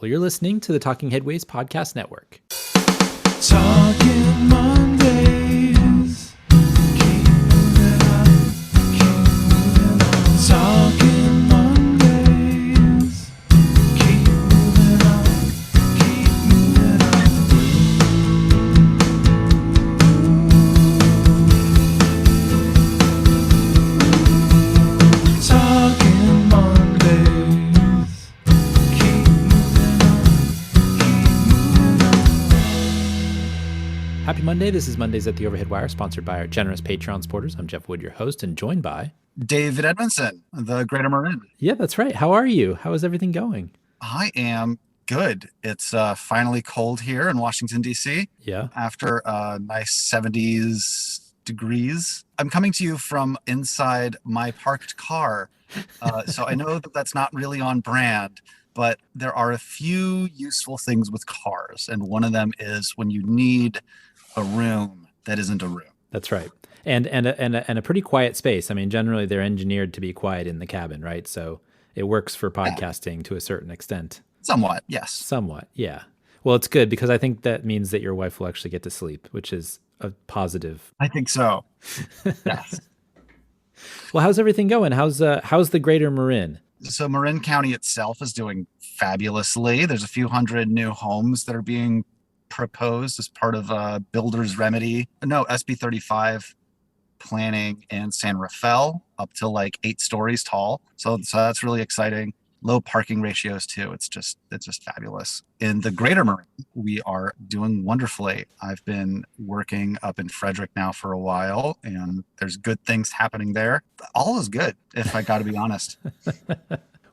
Well, you're listening to the Talking Headways Podcast Network. Talking Mondays. Keep moving on. Keep moving on. Talking Mondays. Keep moving on. Keep moving on. Talking Mondays. Keep moving on. Keep moving on. Happy Monday. This is Mondays at the Overhead Wire, sponsored by our generous Patreon supporters. I'm Jeff Wood, your host, and joined by... David Edmondson, the Greater Marin. Yeah, that's right. How are you? How is everything going? I am good. It's finally cold here in Washington, D.C. Yeah. After a nice 70s degrees. I'm coming to you from inside my parked car. So I know that that's not really on brand, but there are a few useful things with cars. And one of them is when you need a room that isn't a room. That's right. And a pretty quiet space. I mean, generally they're engineered to be quiet in the cabin, right? So it works for podcasting to a certain extent. Somewhat, yes. Somewhat, yeah. Well, it's good because I think that means that your wife will actually get to sleep, which is a positive. I think so. Yes. Well, how's everything going? How's the Greater Marin? So Marin County itself is doing fabulously. There's a few hundred new homes that are being proposed as part of Builder's Remedy. No, SB 35 planning in San Rafael, up to like 8 stories tall. So that's really exciting. Low parking ratios too. It's just fabulous. In the Greater Marin, we are doing wonderfully. I've been working up in Frederick now for a while, and there's good things happening there. All is good, if I got to be honest.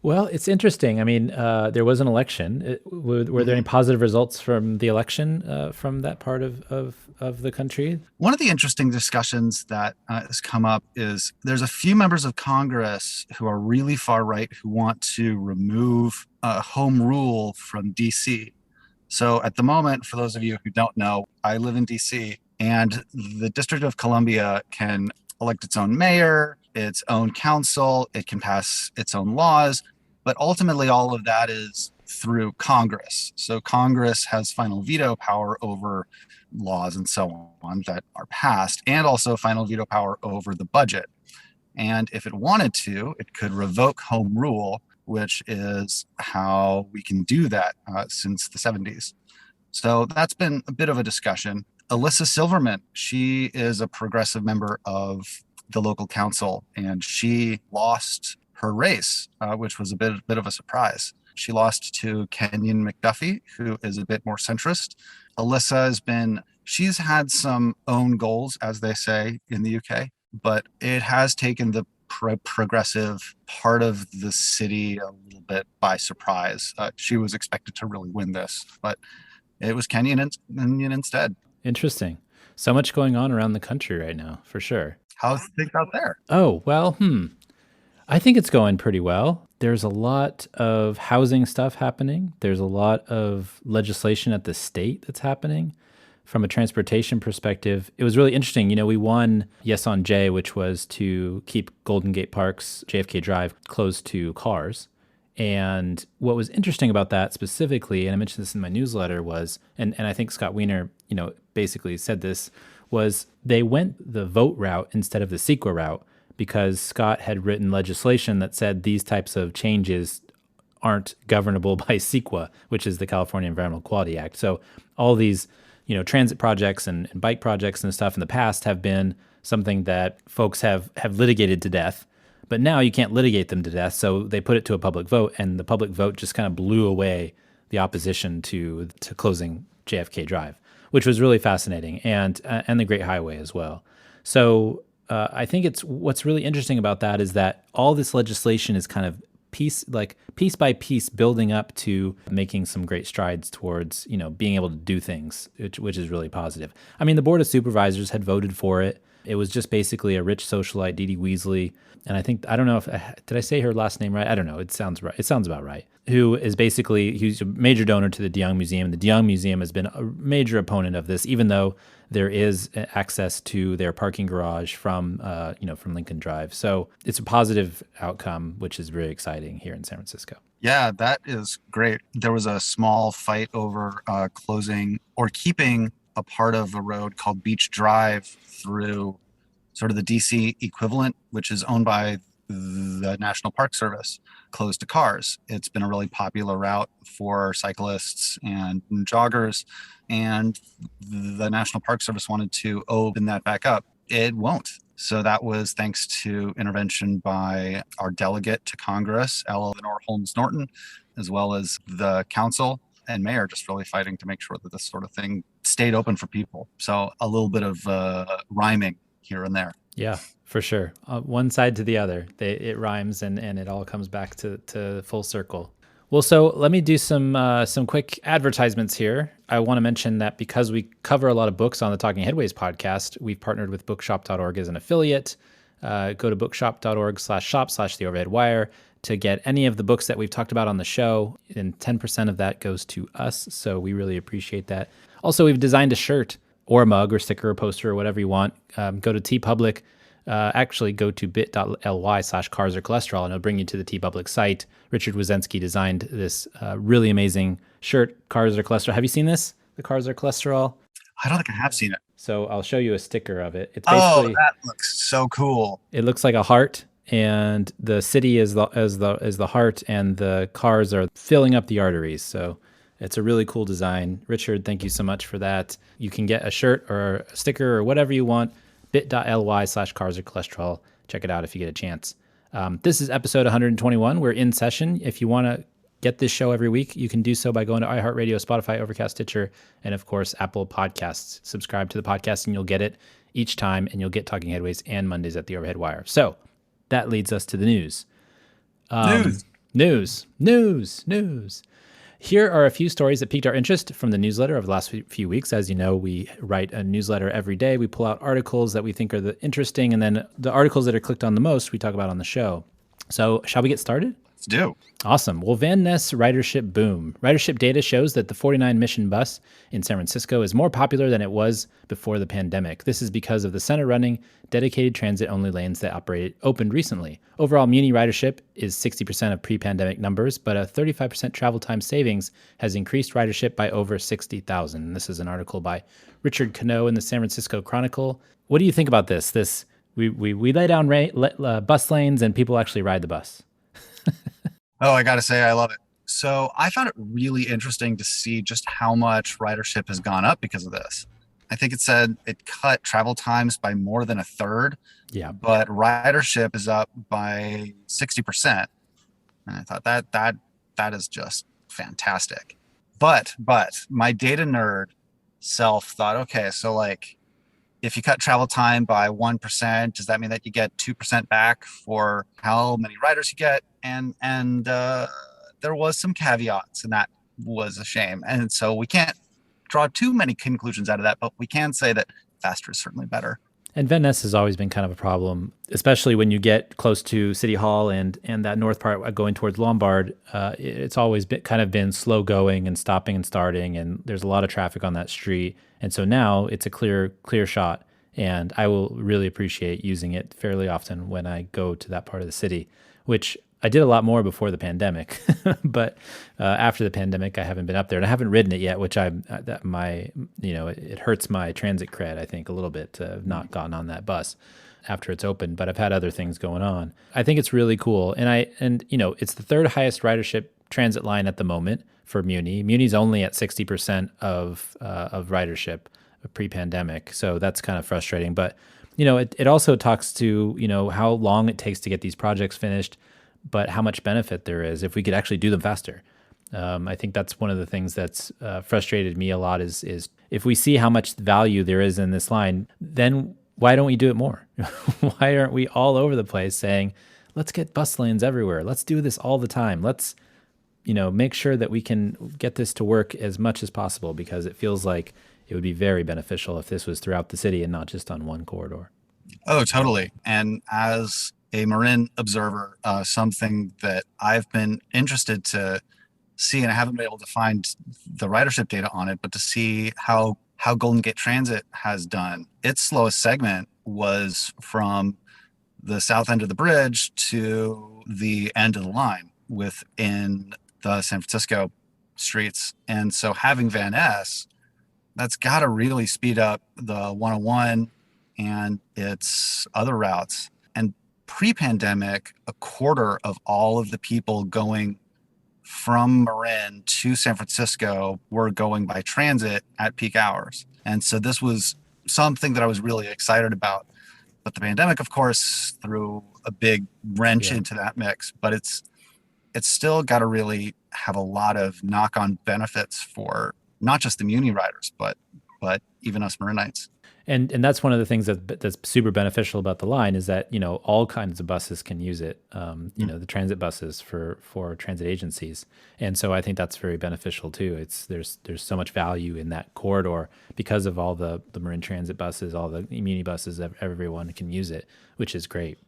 Well, it's interesting. I mean, there was an election. Were there any positive results from the election from that part of the country? One of the interesting discussions that has come up is there's a few members of Congress who are really far right who want to remove home rule from D.C. So at the moment, for those of you who don't know, I live in D.C. and the District of Columbia can elect its own mayor, its own council, it can pass its own laws, but ultimately all of that is through Congress. So Congress has final veto power over laws and so on that are passed, and also final veto power over the budget. And if it wanted to, it could revoke home rule, which is how we can do that since the 70s. So that's been a bit of a discussion. Alyssa Silverman, she is a progressive member of the local council, and she lost her race, which was a bit of a surprise. She lost to Kenyon McDuffie, who is a bit more centrist. Alyssa she's had some own goals, as they say in the UK, but it has taken the progressive part of the city a little bit by surprise. She was expected to really win this, but it was Kenyon instead. Interesting. So much going on around the country right now, for sure. How's things out there? Oh, well, I think it's going pretty well. There's a lot of housing stuff happening. There's a lot of legislation at the state that's happening. From a transportation perspective, it was really interesting. You know, we won Yes on J, which was to keep Golden Gate Park's JFK Drive closed to cars. And what was interesting about that specifically, and I mentioned this in my newsletter, was, and I think Scott Wiener, basically said this, was they went the vote route instead of the CEQA route, because Scott had written legislation that said these types of changes aren't governable by CEQA, which is the California Environmental Quality Act. So all these, transit projects and bike projects and stuff in the past have been something that folks have litigated to death, but now you can't litigate them to death. So they put it to a public vote, and the public vote just kind of blew away the opposition to closing JFK Drive, which was really fascinating, and the Great Highway as well. So I think what's really interesting about that is that all this legislation is kind of piece by piece building up to making some great strides towards, being able to do things, which is really positive. I mean, the Board of Supervisors had voted for it. It was just basically a rich socialite, Dee Dee Weasley. And I don't know did I say her last name right? I don't know. It sounds right. It sounds about right. who is basically, he's a major donor to the De Young Museum. The De Young Museum has been a major opponent of this, even though there is access to their parking garage from Lincoln Drive. So it's a positive outcome, which is very exciting here in San Francisco. Yeah, that is great. There was a small fight over closing or keeping a part of a road called Beach Drive through sort of the DC equivalent, which is owned by the National Park Service, closed to cars. It's been a really popular route for cyclists and joggers, and the National Park Service wanted to open that back up. It won't. So that was thanks to intervention by our delegate to Congress, Eleanor Holmes Norton, as well as the council and mayor, just really fighting to make sure that this sort of thing stayed open for people. So a little bit of rhyming here and there. Yeah, for sure. One side to the other, it rhymes and it all comes back to full circle. Well, so let me do some quick advertisements here. I want to mention that because we cover a lot of books on the Talking Headways podcast, we've partnered with bookshop.org as an affiliate. Go to bookshop.org/shop/The Overhead Wire to get any of the books that we've talked about on the show, and 10% of that goes to us. So we really appreciate that. Also, we've designed a shirt or a mug or sticker or poster or whatever you want. Go to TeePublic. Actually, go to bit.ly/cars or cholesterol, and it'll bring you to the TeePublic site. Richard Wazensky designed this really amazing shirt, Cars or Cholesterol. Have you seen this? The Cars or Cholesterol? I don't think I have seen it. So I'll show you a sticker of it. It's basically, that looks so cool. It looks like a heart, and the city is the heart, and the cars are filling up the arteries. So it's a really cool design. Richard, thank you so much for that. You can get a shirt or a sticker or whatever you want. bit.ly/cars or cholesterol. Check it out if you get a chance. This is episode 121. We're in session. If you want to get this show every week, you can do so by going to iHeartRadio, Spotify, Overcast, Stitcher, and of course, Apple Podcasts. Subscribe to the podcast and you'll get it each time, and you'll get Talking Headways and Mondays at the Overhead Wire. So that leads us to the news. News. Here are a few stories that piqued our interest from the newsletter over the last few weeks. As you know, we write a newsletter every day. We pull out articles that we think are interesting, and then the articles that are clicked on the most, we talk about on the show. So shall we get started? Let's do. Awesome. Well, Van Ness ridership boom. Ridership data shows that the 49 mission bus in San Francisco is more popular than it was before the pandemic. This is because of the center running dedicated transit-only lanes that opened recently. Overall, Muni ridership is 60% of pre-pandemic numbers, but a 35% travel time savings has increased ridership by over 60,000. This is an article by Richard Cano in the San Francisco Chronicle. What do you think about this? We lay down bus lanes and people actually ride the bus. Oh, I got to say, I love it. So I found it really interesting to see just how much ridership has gone up because of this. I think it said it cut travel times by more than a third. Yeah. But ridership is up by 60%. And I thought that is just fantastic. But my data nerd self thought, okay, so like if you cut travel time by 1%, does that mean that you get 2% back for how many riders you get? And there was some caveats, and that was a shame. And so we can't draw too many conclusions out of that, but we can say that faster is certainly better. And Van Ness has always been kind of a problem, especially when you get close to City Hall and that north part going towards Lombard. It's always been slow going and stopping and starting, and there's a lot of traffic on that street. And so now it's a clear shot, and I will really appreciate using it fairly often when I go to that part of the city, which I did a lot more before the pandemic, but after the pandemic, I haven't been up there, and I haven't ridden it yet, which it hurts my transit cred, I think, a little bit to have not gotten on that bus after it's open. But I've had other things going on. I think it's really cool, and it's the third highest ridership transit line at the moment for Muni. Muni's only at 60% of ridership pre-pandemic, so that's kind of frustrating. But it also talks to how long it takes to get these projects finished, but how much benefit there is if we could actually do them faster. I think that's one of the things that's frustrated me a lot is if we see how much value there is in this line, then why don't we do it more? Why aren't we all over the place saying, let's get bus lanes everywhere. Let's do this all the time. Let's, make sure that we can get this to work as much as possible, because it feels like it would be very beneficial if this was throughout the city and not just on one corridor. Oh, totally. And as a Marin observer, something that I've been interested to see, and I haven't been able to find the ridership data on it, but to see how Golden Gate Transit has done. Its slowest segment was from the south end of the bridge to the end of the line within the San Francisco streets. And so having Van Ness, that's got to really speed up the 101 and its other routes. And pre-pandemic, a quarter of all of the people going from Marin to San Francisco were going by transit at peak hours. And so this was something that I was really excited about. But the pandemic, of course, threw a big wrench into that mix. But it's still got to really have a lot of knock-on benefits for not just the Muni riders, but even us Marinites. And that's one of the things that's super beneficial about the line is that, all kinds of buses can use it, the transit buses for transit agencies. And so I think that's very beneficial too. There's so much value in that corridor because of all the Marin transit buses, all the Muni buses, everyone can use it, which is great.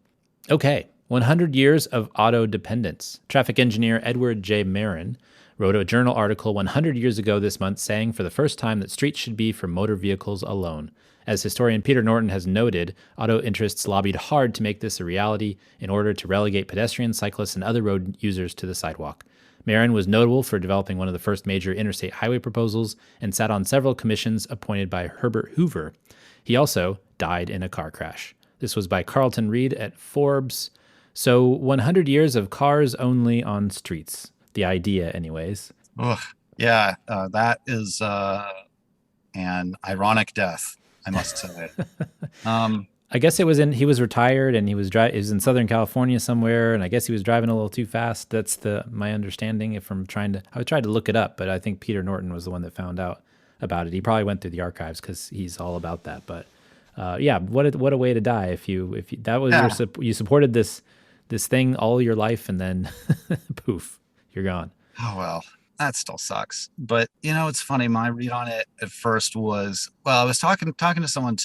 Okay, 100 years of auto dependence. Traffic engineer Edward J. Marin wrote a journal article 100 years ago this month saying for the first time that streets should be for motor vehicles alone. As historian Peter Norton has noted, auto interests lobbied hard to make this a reality in order to relegate pedestrians, cyclists, and other road users to the sidewalk. Marin was notable for developing one of the first major interstate highway proposals and sat on several commissions appointed by Herbert Hoover. He also died in a car crash. This was by Carlton Reed at Forbes. So 100 years of cars only on streets. The idea, anyways. Ugh. Yeah, that is an ironic death, I must say. I guess he was retired and he was in Southern California somewhere, and I guess he was driving a little too fast. That's my understanding. I tried to look it up, but I think Peter Norton was the one that found out about it. He probably went through the archives because he's all about that. But what a way to die if you you supported this thing all your life and then poof, you're gone. Oh, well, that still sucks. But, it's funny. My read on it at first was, well, I was talking to someone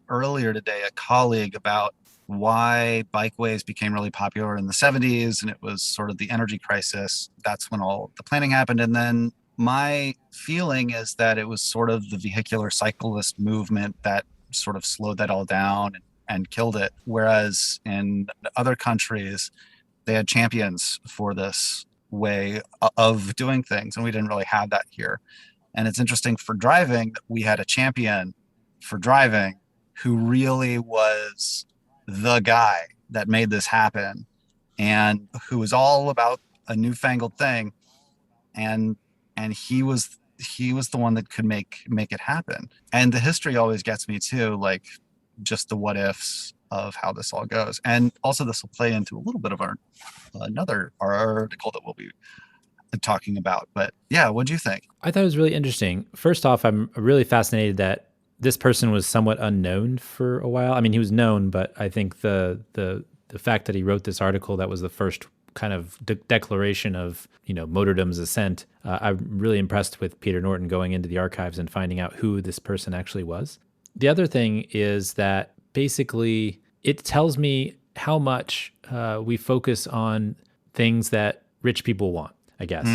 earlier today, a colleague, about why bikeways became really popular in the 70s. And it was sort of the energy crisis. That's when all the planning happened. And then my feeling is that it was sort of the vehicular cyclist movement that sort of slowed that all down and killed it. Whereas in other countries, they had champions for this way of doing things, and we didn't really have that here. And it's interesting for driving that we had a champion for driving who really was the guy that made this happen and who was all about a newfangled thing, and he was the one that could make it happen. And the history always gets me too, like just the what ifs of how this all goes. And also this will play into a little bit of our article that we'll be talking about. But yeah, what do you think? I thought it was really interesting. First off, I'm really fascinated that this person was somewhat unknown for a while. I mean, he was known, but I think the fact that he wrote this article that was the first kind of declaration of, motordom's ascent. I'm really impressed with Peter Norton going into the archives and finding out who this person actually was. The other thing is that basically it tells me how much we focus on things that rich people want, I guess.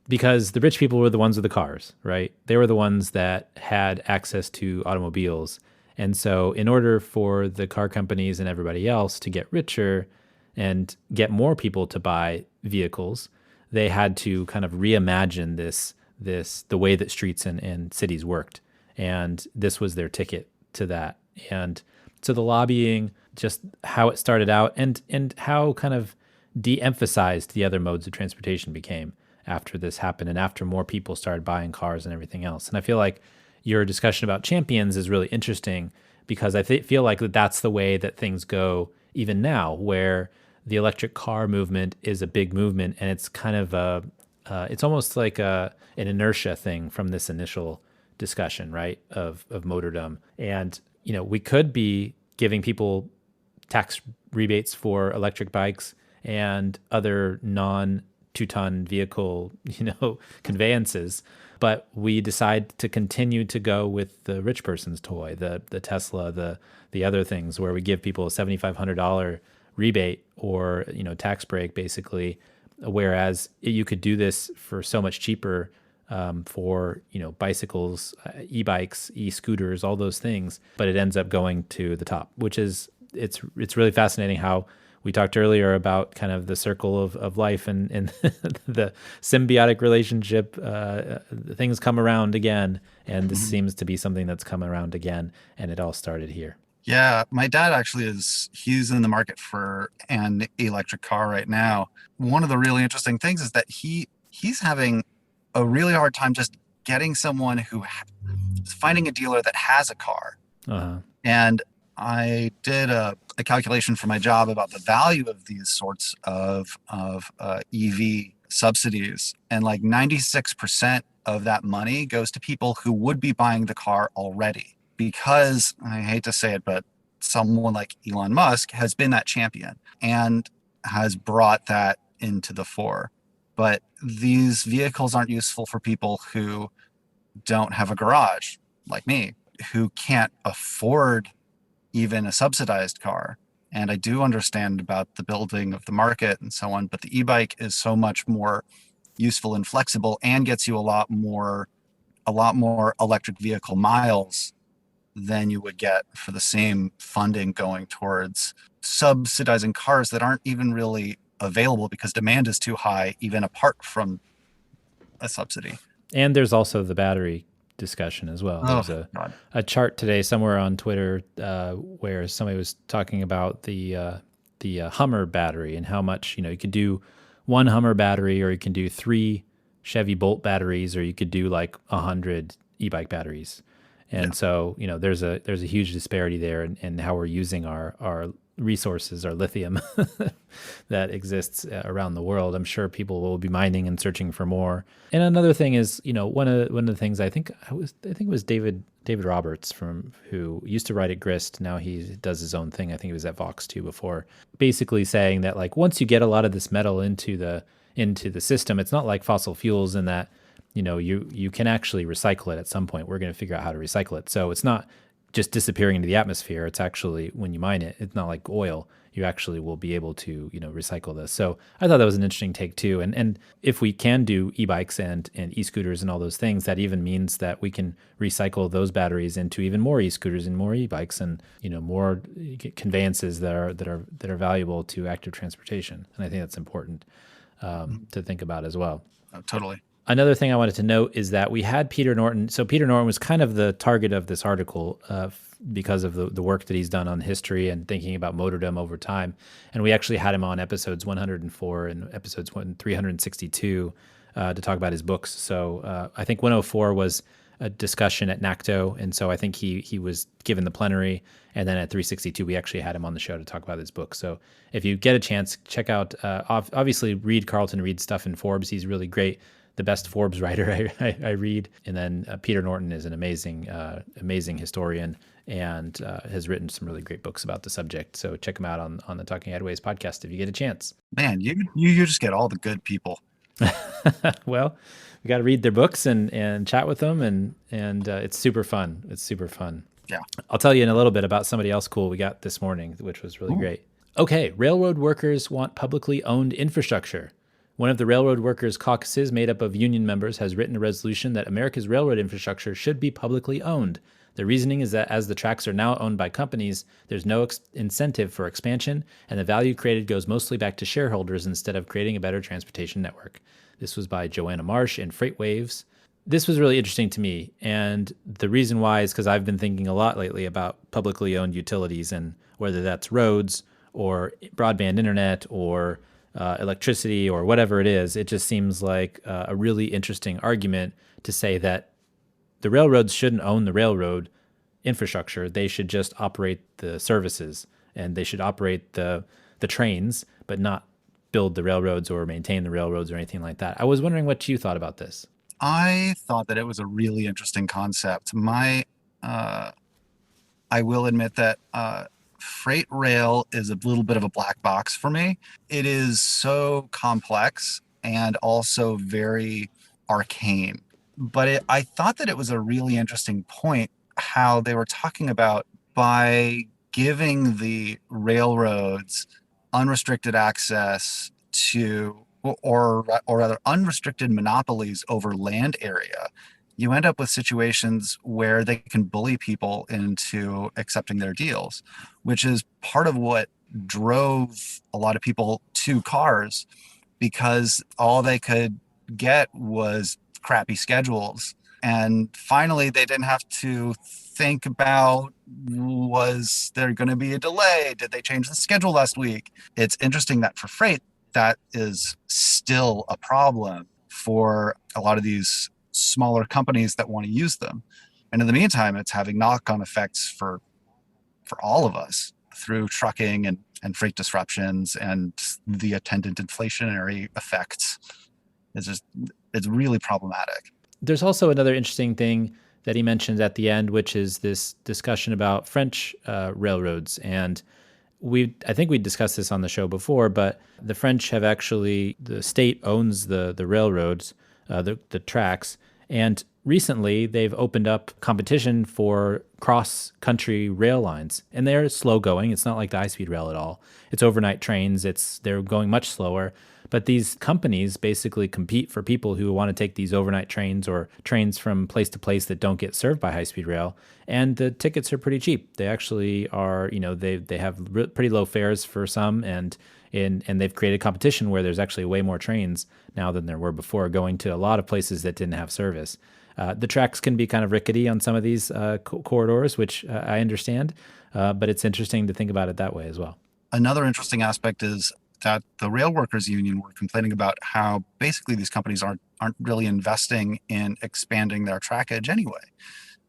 Because the rich people were the ones with the cars, right? They were the ones that had access to automobiles. And so in order for the car companies and everybody else to get richer and get more people to buy vehicles, they had to kind of reimagine the way that streets and cities worked. And this was their ticket to that. And so the lobbying, just how it started out and how kind of de-emphasized the other modes of transportation became after this happened and after more people started buying cars and everything else. And I feel like your discussion about champions is really interesting because I feel like that's the way that things go even now, where the electric car movement is a big movement, and it's kind of it's almost like an inertia thing from this initial discussion, right, of motordom. And, we could be giving people tax rebates for electric bikes and other non-2-ton vehicle, conveyances, but we decide to continue to go with the rich person's toy, the Tesla, the other things where we give people a $7,500 rebate or tax break basically, whereas you could do this for so much cheaper for bicycles, e-bikes, e-scooters, all those things, but it ends up going to the top, which is it's really fascinating how we talked earlier about kind of the circle of life and the symbiotic relationship. Things come around again, and this seems to be something that's come around again, and it all started here. Yeah, my dad actually he's in the market for an electric car right now. One of the really interesting things is that he's having a really hard time just getting someone finding a dealer that has a car. Uh-huh. And I did a calculation for my job about the value of these sorts of EV subsidies, and like 96% of that money goes to people who would be buying the car already. Because I hate to say it, but someone like Elon Musk has been that champion and has brought that into the fore. But these vehicles aren't useful for people who don't have a garage, like me, who can't afford even a subsidized car. And I do understand about the building of the market and so on, but the e-bike is so much more useful and flexible and gets you a lot more electric vehicle miles than you would get for the same funding going towards subsidizing cars that aren't even really available because demand is too high, even apart from a subsidy. And there's also the battery discussion as well. Oh, There's God. a chart today somewhere on Twitter where somebody was talking about the Hummer battery and how much you could do one Hummer battery, or you can do 3 Chevy Bolt batteries, or you could do like 100 e-bike batteries. And so there's a huge disparity there in how we're using our resources, our lithium that exists around the world. I'm sure people will be mining and searching for more. And another thing is, one of the things I think it was David Roberts who used to write at Grist. Now he does his own thing. I think he was at Vox too before, basically saying that like once you get a lot of this metal into the system, it's not like fossil fuels in that you can actually recycle it at some point. We're going to figure out how to recycle it. So it's not just disappearing into the atmosphere. It's actually, when you mine it, it's not like oil. You actually will be able to, recycle this. So I thought that was an interesting take too. And if we can do e-bikes and e-scooters and all those things, that even means that we can recycle those batteries into even more e-scooters and more e-bikes and, more conveyances that are valuable to active transportation. And I think that's important to think about as well. Oh, totally. Another thing I wanted to note is that we had Peter Norton. So Peter Norton was kind of the target of this article because of the work that he's done on history and thinking about motordom over time. And we actually had him on episodes 104 and episodes 362 to talk about his books. So I think 104 was a discussion at NACTO. And so I think he was given the plenary. And then at 362, we actually had him on the show to talk about his book. So if you get a chance, check out, obviously read Carlton Reed's stuff in Forbes. He's really great. The best Forbes writer I read. And then Peter Norton is an amazing historian and has written some really great books about the subject. So check him out on the Talking Edways podcast if you get a chance. Man, you just get all the good people. Well, we got to read their books and chat with them, and it's super fun. It's super fun. Yeah. I'll tell you in a little bit about somebody else cool we got this morning, which was really great. Okay, railroad workers want publicly owned infrastructure. One of the railroad workers' caucuses, made up of union members, has written a resolution that America's railroad infrastructure should be publicly owned. The reasoning is that as the tracks are now owned by companies, there's no incentive for expansion, and the value created goes mostly back to shareholders instead of creating a better transportation network. This was by Joanna Marsh in Freight Waves. This was really interesting to me, and the reason why is because I've been thinking a lot lately about publicly owned utilities, and whether that's roads or broadband internet or electricity or whatever it is. It just seems like a really interesting argument to say that the railroads shouldn't own the railroad infrastructure. They should just operate the services, and they should operate the trains, but not build the railroads or maintain the railroads or anything like that. I was wondering what you thought about this. I thought that it was a really interesting concept. I will admit that freight rail is a little bit of a black box for me. It is so complex and also very arcane. But I thought that it was a really interesting point how they were talking about by giving the railroads unrestricted access to, or rather unrestricted monopolies over land area, you end up with situations where they can bully people into accepting their deals, which is part of what drove a lot of people to cars, because all they could get was crappy schedules. And finally, they didn't have to think about, was there going to be a delay? Did they change the schedule last week? It's interesting that for freight, that is still a problem for a lot of these smaller companies that want to use them. And in the meantime, it's having knock-on effects for all of us through trucking and freight disruptions and the attendant inflationary effects. It's really problematic. There's also another interesting thing that he mentioned at the end, which is this discussion about French railroads. And I think we discussed this on the show before, but the French have actually, the state owns the railroads, the tracks. And recently they've opened up competition for cross-country rail lines. And they're slow going. It's not like the high-speed rail at all. It's overnight trains. They're going much slower. But these companies basically compete for people who want to take these overnight trains or trains from place to place that don't get served by high-speed rail. And the tickets are pretty cheap. They actually are, they have pretty low fares for some, and they've created competition where there's actually way more trains now than there were before, going to a lot of places that didn't have service. The tracks can be kind of rickety on some of these corridors, which I understand, but it's interesting to think about it that way as well. Another interesting aspect is that the rail workers union were complaining about how basically these companies aren't really investing in expanding their trackage anyway,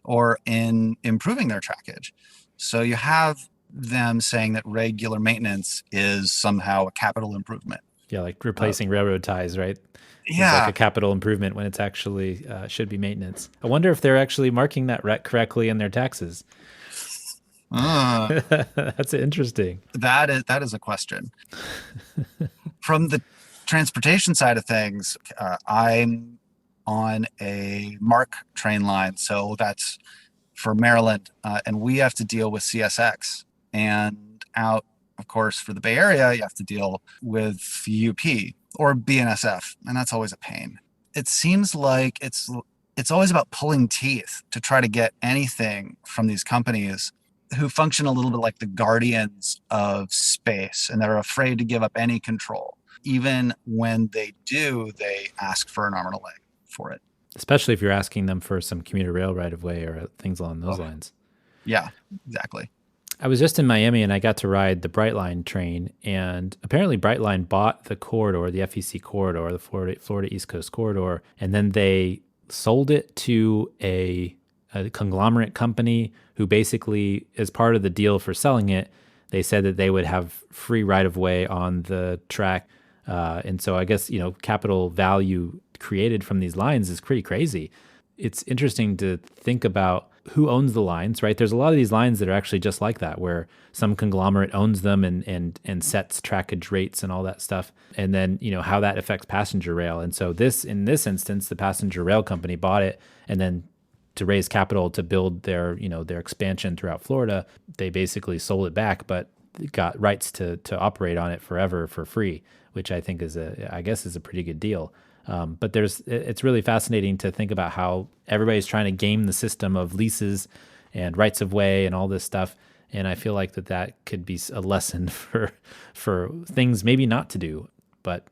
or in improving their trackage. So you have them saying that regular maintenance is somehow a capital improvement. Yeah, like replacing railroad ties, right? Yeah. It's like a capital improvement when it's actually should be maintenance. I wonder if they're actually marking that correctly in their taxes. That's interesting. That is a question. From the transportation side of things, I'm on a MARC train line, so that's for Maryland, and we have to deal with CSX. And out, of course, for the Bay Area, you have to deal with UP or BNSF, and that's always a pain. It seems like it's always about pulling teeth to try to get anything from these companies who function a little bit like the guardians of space, and they're afraid to give up any control. Even when they do, they ask for an arm and a leg for it. Especially if you're asking them for some commuter rail right of way or things along those lines. Yeah, exactly. I was just in Miami and I got to ride the Brightline train, and apparently Brightline bought the corridor, the FEC corridor, the Florida East Coast corridor, and then they sold it to a conglomerate company who basically, as part of the deal for selling it, they said that they would have free right-of-way on the track. And so I guess, capital value created from these lines is pretty crazy. It's interesting to think about who owns the lines, right? There's a lot of these lines that are actually just like that, where some conglomerate owns them and sets trackage rates and all that stuff. And then, how that affects passenger rail. And so in this instance, the passenger rail company bought it, and then to raise capital to build their expansion throughout Florida, they basically sold it back, but got rights to operate on it forever for free, which I think is a pretty good deal. But it's really fascinating to think about how everybody's trying to game the system of leases and rights of way and all this stuff. And I feel like that could be a lesson for things maybe not to do, but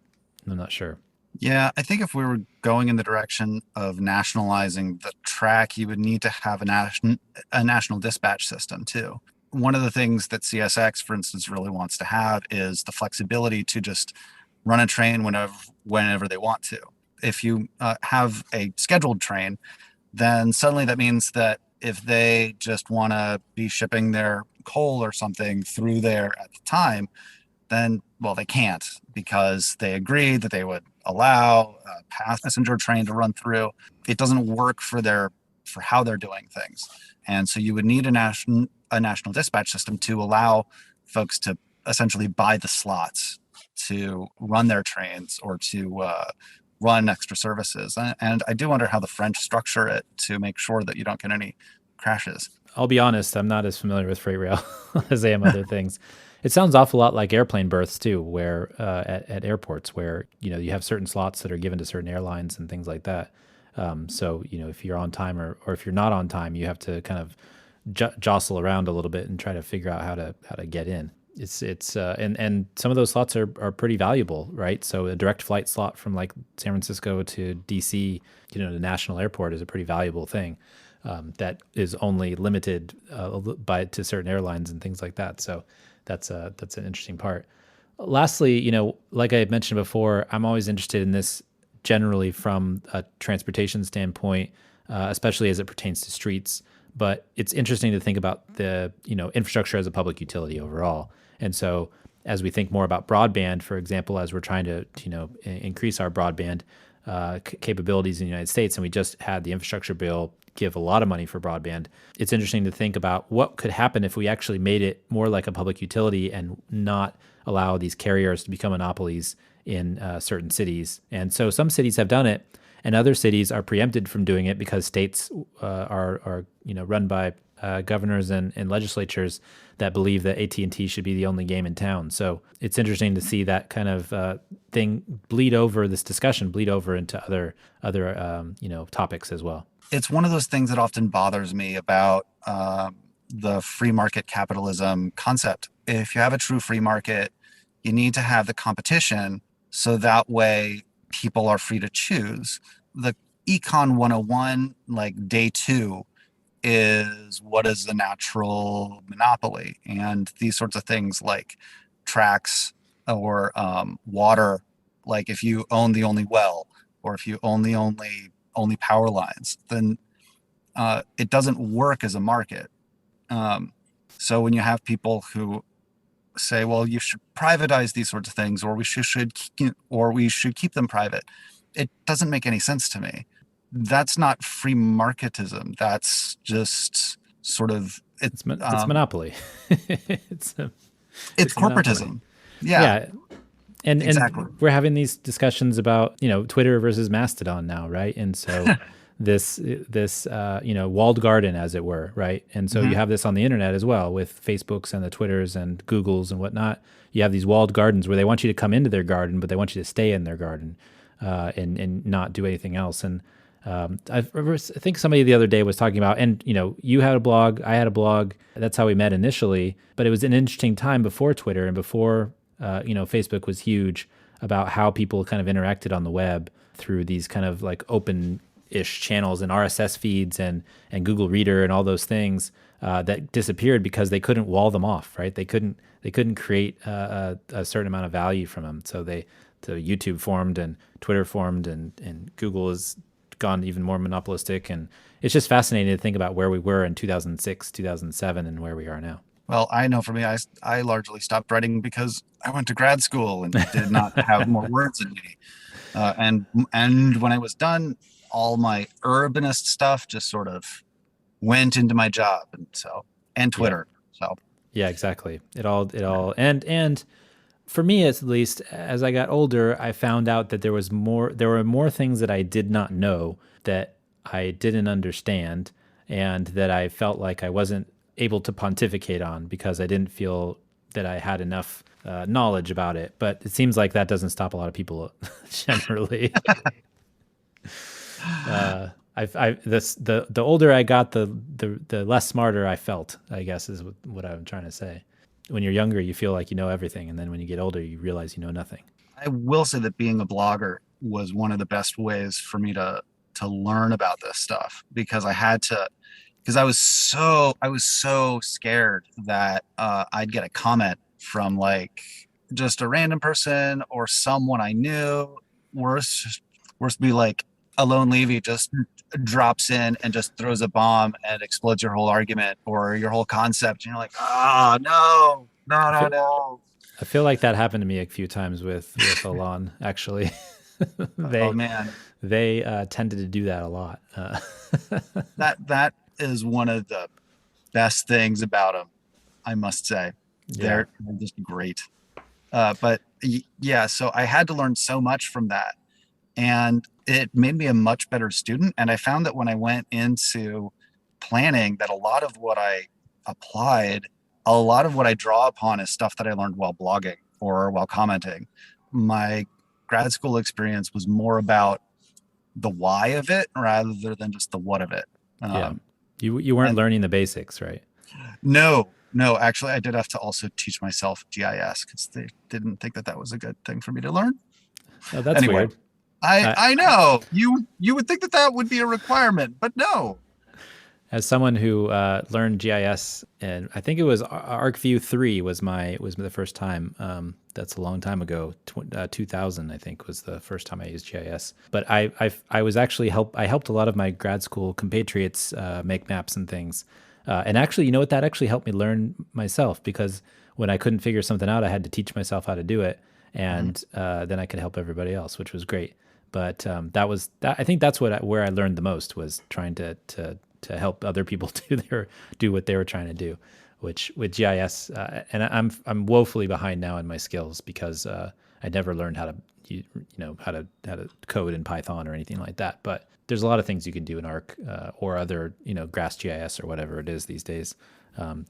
I'm not sure. Yeah, I think if we were going in the direction of nationalizing the track, you would need to have a national dispatch system too. One of the things that CSX, for instance, really wants to have is the flexibility to just run a train whenever they want to. If you have a scheduled train, then suddenly that means that if they just want to be shipping their coal or something through there at the time, then, well, they can't, because they agreed that they would allow a passenger train to run through. It doesn't work for how they're doing things. And so you would need a national dispatch system to allow folks to essentially buy the slots to run their trains or to run extra services. And I do wonder how the French structure it to make sure that you don't get any crashes. I'll be honest, I'm not as familiar with freight rail as I am other things. It sounds awful lot like airplane berths too, where at airports where you have certain slots that are given to certain airlines and things like that. So if you're on time or if you're not on time, you have to kind of jostle around a little bit and try to figure out how to get in. And some of those slots are pretty valuable, right? So a direct flight slot from like San Francisco to DC, the national airport is a pretty valuable thing. That is only limited to certain airlines and things like that. So that's an interesting part. Lastly, like I had mentioned before, I'm always interested in this generally from a transportation standpoint, especially as it pertains to streets. But it's interesting to think about the infrastructure as a public utility overall. And so as we think more about broadband, for example, as we're trying to increase our broadband capabilities in the United States, and we just had the infrastructure bill give a lot of money for broadband, it's interesting to think about what could happen if we actually made it more like a public utility and not allow these carriers to become monopolies in certain cities. And so some cities have done it, and other cities are preempted from doing it because states are run by governors and legislatures that believe that AT&T should be the only game in town. So it's interesting to see that kind of thing this discussion bleed over into other topics as well. It's one of those things that often bothers me about the free market capitalism concept. If you have a true free market, you need to have the competition so that way people are free to choose. The Econ 101, like day 2, is what is the natural monopoly, and these sorts of things like tracks or water, like if you own the only well or if you own the only power lines, then it doesn't work as a market. So when you have people who say, well, you should privatize these sorts of things, or we should keep them private, it doesn't make any sense to me. That's not free marketism. That's just sort of it's monopoly. it's corporatism. Monopoly. Yeah. And exactly. And we're having these discussions about Twitter versus Mastodon now, right? And so this walled garden, as it were, right? And so you have this on the internet as well with Facebooks and the Twitters and Googles and whatnot. You have these walled gardens where they want you to come into their garden, but they want you to stay in their garden and not do anything else. And I think somebody the other day was talking about, and you had a blog, I had a blog. That's how we met initially. But it was an interesting time before Twitter and before Facebook was huge, about how people kind of interacted on the web through these kind of like open-ish channels and RSS feeds and Google Reader and all those things that disappeared because they couldn't wall them off, right? They couldn't create a certain amount of value from them. So YouTube formed and Twitter formed and Google has gone even more monopolistic. And it's just fascinating to think about where we were in 2006, 2007 and where we are now. Well, I know for me, I largely stopped writing because I went to grad school and did not have more words in me. And when I was done, all my urbanist stuff just sort of went into my job and Twitter. Yeah. So yeah, exactly. It all and for me at least, as I got older, I found out that there were more things that I did not know, that I didn't understand, and that I felt like I wasn't able to pontificate on because I didn't feel that I had enough knowledge about it. But it seems like that doesn't stop a lot of people generally. The older I got, the less smarter I felt, I guess is what I'm trying to say. When you're younger, you feel like you know everything. And then when you get older, you realize you know nothing. I will say that being a blogger was one of the best ways for me to learn about this stuff, because I was so scared that I'd get a comment from like just a random person or someone I knew. Worse be like Alone Levy just drops in and just throws a bomb and explodes your whole argument or your whole concept. And you're like, no. I feel like that happened to me a few times with Alon, actually. They tended to do that a lot. That is one of the best things about them, I must say. Yeah. They're just great. But yeah, so I had to learn so much from that, and it made me a much better student. And I found that when I went into planning, that a lot of what I applied a lot of what I draw upon is stuff that I learned while blogging or while commenting. My grad school experience was more about the why of it rather than just the what of it. Yeah. You weren't and learning the basics, right? no, actually, I did have to also teach myself GIS because they didn't think that that was a good thing for me to learn. Oh, that's Anyway, weird. I know you would think that that would be a requirement, but no. As someone who learned GIS, and I think it was ArcView 3 was the first time. That's a long time ago. 2000, I think, was the first time I used GIS. But I was actually I helped a lot of my grad school compatriots make maps and things. And actually, you know what? That actually helped me learn myself, because when I couldn't figure something out, I had to teach myself how to do it, and then I could help everybody else, which was great. But I think that's where I learned the most, was trying to help other people do what they were trying to do, which with GIS, and I'm woefully behind now in my skills because I never learned how to code in Python or anything like that. But there's a lot of things you can do in Arc or other Grass GIS or whatever it is these days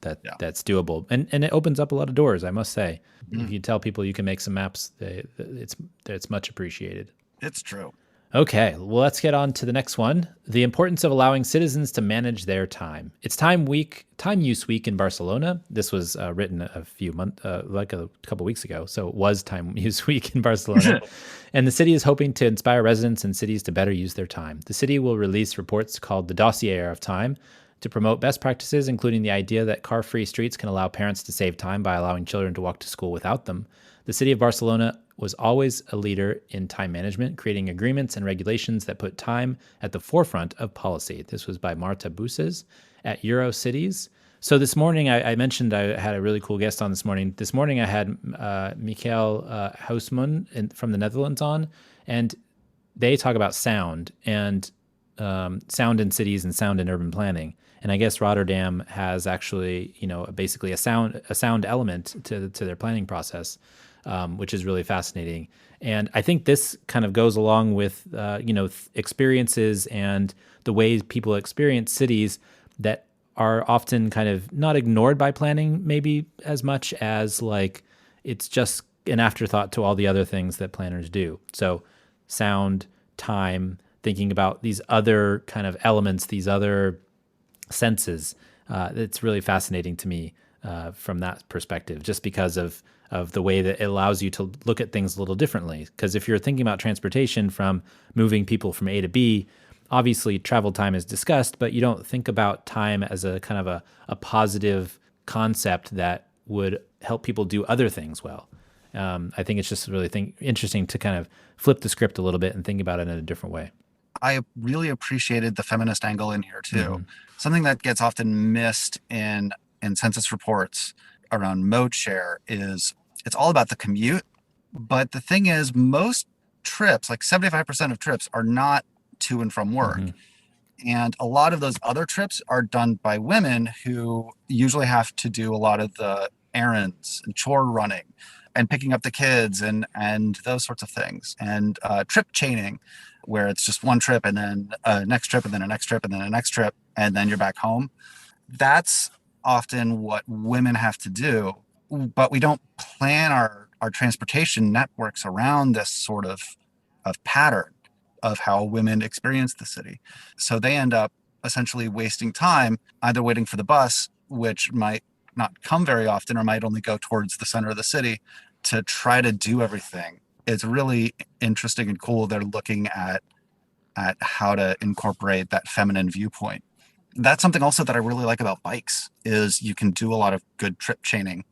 that's doable, and it opens up a lot of doors, I must say. If you tell people you can make some maps, it's much appreciated. It's true. Okay, well, let's get on to the next one. The importance of allowing citizens to manage their time. It's Time Use Week in Barcelona. This was written like a couple weeks ago, so it was Time Use Week in Barcelona. And the city is hoping to inspire residents and cities to better use their time. The city will release reports called the Dossier of Time to promote best practices, including the idea that car-free streets can allow parents to save time by allowing children to walk to school without them. The city of Barcelona was always a leader in time management, creating agreements and regulations that put time at the forefront of policy. This was by Marta Buses at Eurocities. So this morning, I mentioned I had a really cool guest on this morning. This morning, I had Michael Huisman from the Netherlands on, and they talk about sound and sound in cities and sound in urban planning. And I guess Rotterdam has actually, basically a sound element to their planning process, which is really fascinating. And I think this kind of goes along with, experiences and the ways people experience cities that are often kind of not ignored by planning maybe as much as like it's just an afterthought to all the other things that planners do. So sound, time, thinking about these other kind of elements, these other senses. It's really fascinating to me from that perspective, just because of the way that it allows you to look at things a little differently. Because if you're thinking about transportation from moving people from A to B, obviously travel time is discussed, but you don't think about time as a kind of a positive concept that would help people do other things well. I think it's just really interesting to kind of flip the script a little bit and think about it in a different way. I really appreciated the feminist angle in here too. Something that gets often missed in census reports around mode share is it's all about the commute. But the thing is, most trips, like 75% of trips, are not to and from work. And a lot of those other trips are done by women who usually have to do a lot of the errands and chore running and picking up the kids and those sorts of things. And trip chaining, where it's just one trip and then a next trip and then a next trip and then a next trip and then you're back home. That's often what women have to do, but we don't plan our transportation networks around this sort of pattern of how women experience the city. So they end up essentially wasting time either waiting for the bus, which might not come very often or might only go towards the center of the city, to try to do everything. It's really interesting and cool. They're looking at how to incorporate that feminine viewpoint. That's something also that I really like about bikes, is you can do a lot of good trip chaining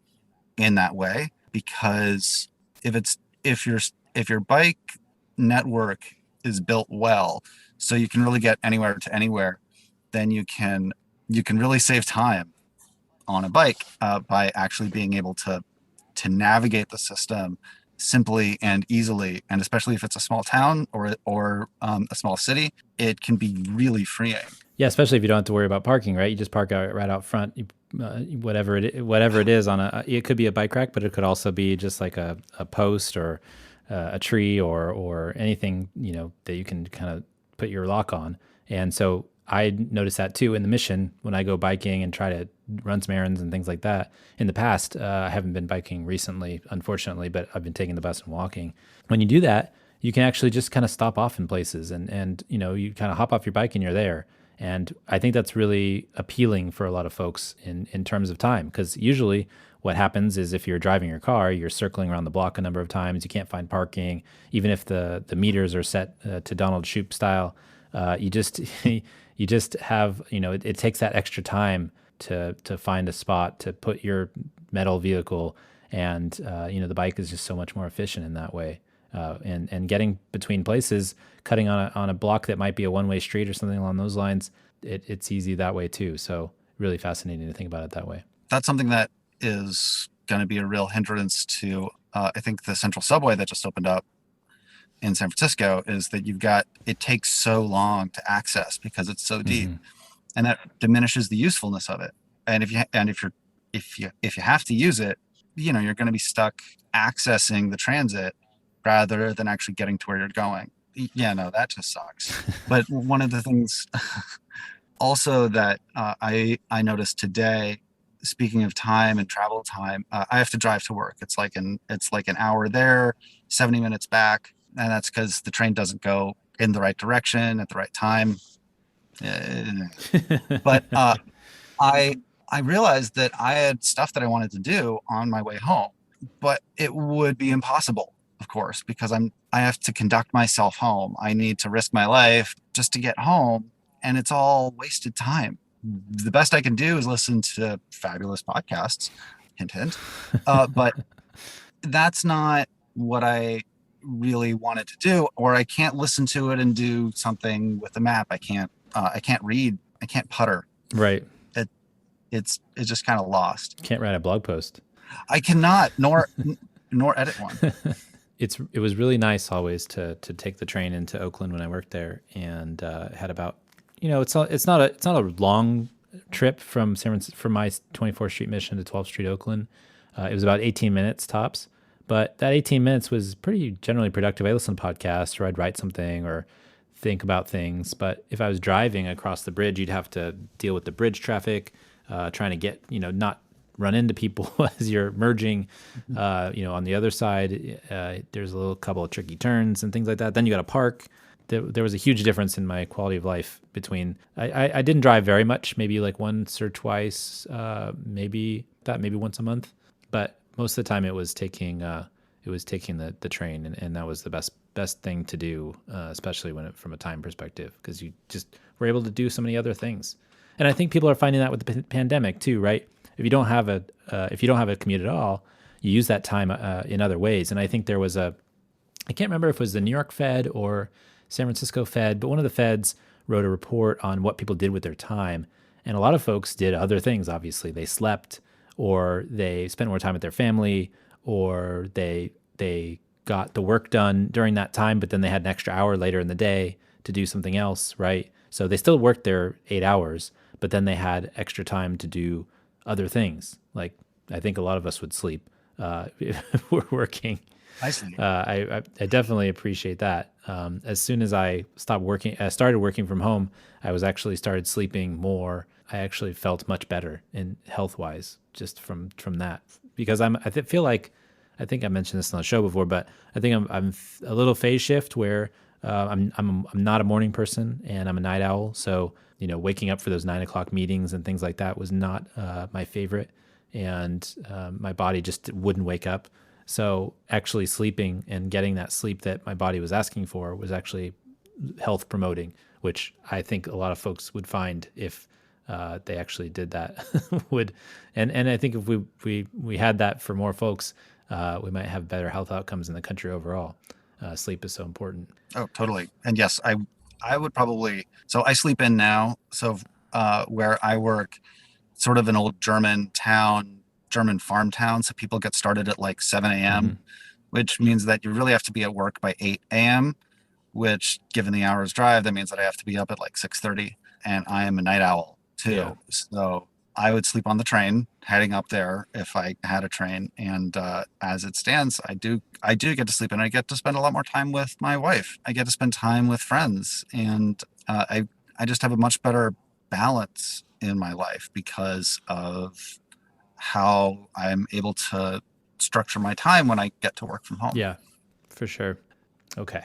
in that way, because if your bike network is built well, so you can really get anywhere to anywhere, then you can really save time on a bike by actually being able to navigate the system simply and easily. And especially if it's a small town or a small city, it can be really freeing. Yeah, especially if you don't have to worry about parking, right? You just park right out front. Whatever it is it could be a bike rack, but it could also be just like a post or a tree or anything that you can kind of put your lock on. And so I notice that too in the mission when I go biking and try to run some errands and things like that. In the past, I haven't been biking recently, unfortunately, but I've been taking the bus and walking. When you do that, you can actually just kind of stop off in places and you kind of hop off your bike and you're there. And I think that's really appealing for a lot of folks in terms of time, because usually what happens is if you're driving your car, you're circling around the block a number of times. You can't find parking, even if the meters are set to Donald Shoup style. You just you just have it takes that extra time to find a spot to put your metal vehicle, and the bike is just so much more efficient in that way. And getting between places, cutting on a block that might be a one-way street or something along those lines, it's easy that way too. So really fascinating to think about it that way. That's something that is going to be a real hindrance to, I think, the central subway that just opened up in San Francisco, is that it takes so long to access because it's so deep, and that diminishes the usefulness of it. And if you have to use it, you're going to be stuck accessing the transit rather than actually getting to where you're going. Yeah, no, that just sucks. But one of the things also that I noticed today, speaking of time and travel time, I have to drive to work. It's like an hour there, 70 minutes back, and that's because the train doesn't go in the right direction at the right time. But I realized that I had stuff that I wanted to do on my way home, but it would be impossible, of course, because I have to conduct myself home. I need to risk my life just to get home, and it's all wasted time. The best I can do is listen to fabulous podcasts, hint, hint. But that's not what I really wanted to do, or I can't listen to it and do something with the map. I can't read. I can't putter. Right. It's just kind of lost. Can't write a blog post. I cannot, nor edit one. It was really nice always to take the train into Oakland when I worked there, and had about it's not a long trip from my 24th Street mission to 12th Street Oakland. It was about 18 minutes tops, but that 18 minutes was pretty generally productive. I listened to podcasts, or I'd write something or think about things. But if I was driving across the bridge, you'd have to deal with the bridge traffic, trying to get not run into people as you're merging. On the other side, there's a little couple of tricky turns and things like that. Then you got to park. There was a huge difference in my quality of life between. I didn't drive very much, maybe like once or twice, maybe once a month. But most of the time, it was taking the train, and that was the best thing to do, especially from a time perspective, because you just were able to do so many other things. And I think people are finding that with the pandemic too, right? If you don't have a commute at all, you use that time in other ways. And I think there was I can't remember if it was the New York Fed or San Francisco Fed, but one of the Feds wrote a report on what people did with their time. And a lot of folks did other things, obviously. They slept, or they spent more time with their family, or they got the work done during that time, but then they had an extra hour later in the day to do something else, right? So they still worked their 8 hours, but then they had extra time to do other things. Like, I think a lot of us would sleep if we're working. I see. I definitely appreciate that. As soon as I started working from home, I was actually started sleeping more. I actually felt much better in health-wise just from that, because feel like, I think I mentioned this on the show before, but I think I'm a little phase shift where I'm not a morning person and I'm a night owl. So waking up for those 9 o'clock meetings and things like that was not my favorite, and my body just wouldn't wake up. So actually sleeping and getting that sleep that my body was asking for was actually health promoting, which I think a lot of folks would find if they actually did that. And I think if we had that for more folks, we might have better health outcomes in the country overall. Sleep is so important. Oh, totally. And yes, I would probably, so I sleep in now. So where I work, sort of an old German farm town. So people get started at like 7 a.m., which means that you really have to be at work by 8 a.m., which, given the hour's drive, that means that I have to be up at like 6:30. And I am a night owl too. Yeah. So I would sleep on the train heading up there if I had a train. And as it stands, I do get to sleep, and I get to spend a lot more time with my wife. I get to spend time with friends, and I I just have a much better balance in my life because of how I'm able to structure my time when I get to work from home. Yeah, for sure. Okay.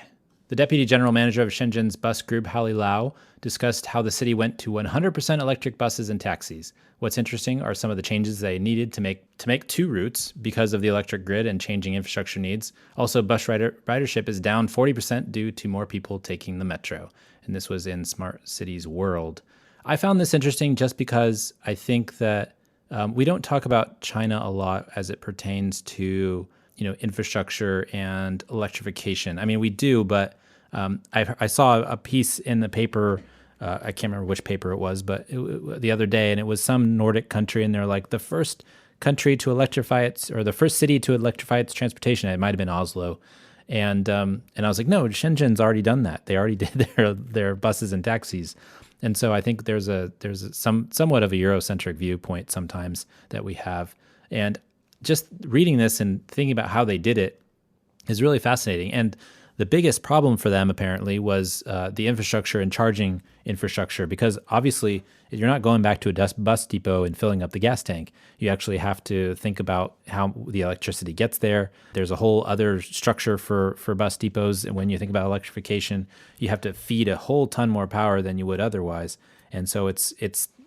The deputy general manager of Shenzhen's bus group, Hali Lau, discussed how the city went to 100% electric buses and taxis. What's interesting are some of the changes they needed to make two routes because of the electric grid and changing infrastructure needs. Also, bus ridership is down 40% due to more people taking the metro. And this was in Smart Cities World. I found this interesting just because I think that we don't talk about China a lot as it pertains to infrastructure and electrification. I mean, we do, but I saw a piece in the paper. I can't remember which paper it was, but the other day, and it was some Nordic country, and they're like the first country to electrify the first city to electrify its transportation. It might have been Oslo, and I was like, no, Shenzhen's already done that. They already did their buses and taxis. And so I think there's somewhat of a Eurocentric viewpoint sometimes that we have, and just reading this and thinking about how they did it is really fascinating. And the biggest problem for them apparently was the infrastructure and charging infrastructure, because obviously you're not going back to a bus depot and filling up the gas tank. You actually have to think about how the electricity gets there. There's a whole other structure for bus depots. And when you think about electrification, you have to feed a whole ton more power than you would otherwise. And so it's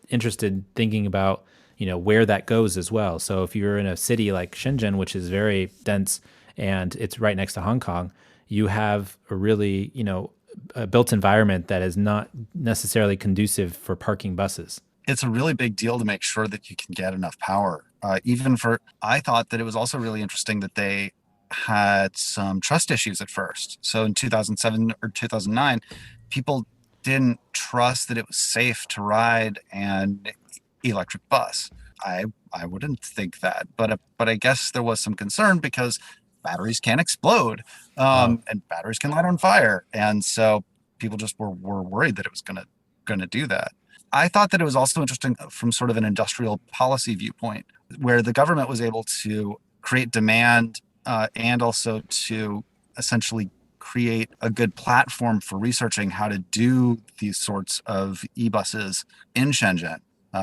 interested thinking about where that goes as well. So if you're in a city like Shenzhen, which is very dense and it's right next to Hong Kong, you have a really, a built environment that is not necessarily conducive for parking buses. It's a really big deal to make sure that you can get enough power. I thought that it was also really interesting that they had some trust issues at first. So in 2007 or 2009, people didn't trust that it was safe to ride an electric bus. I wouldn't think that, but I guess there was some concern because batteries can explode, and batteries can light on fire, and so people just were worried that it was gonna do that. I thought that it was also interesting from sort of an industrial policy viewpoint, where the government was able to create demand and also to essentially create a good platform for researching how to do these sorts of e-buses in Shenzhen.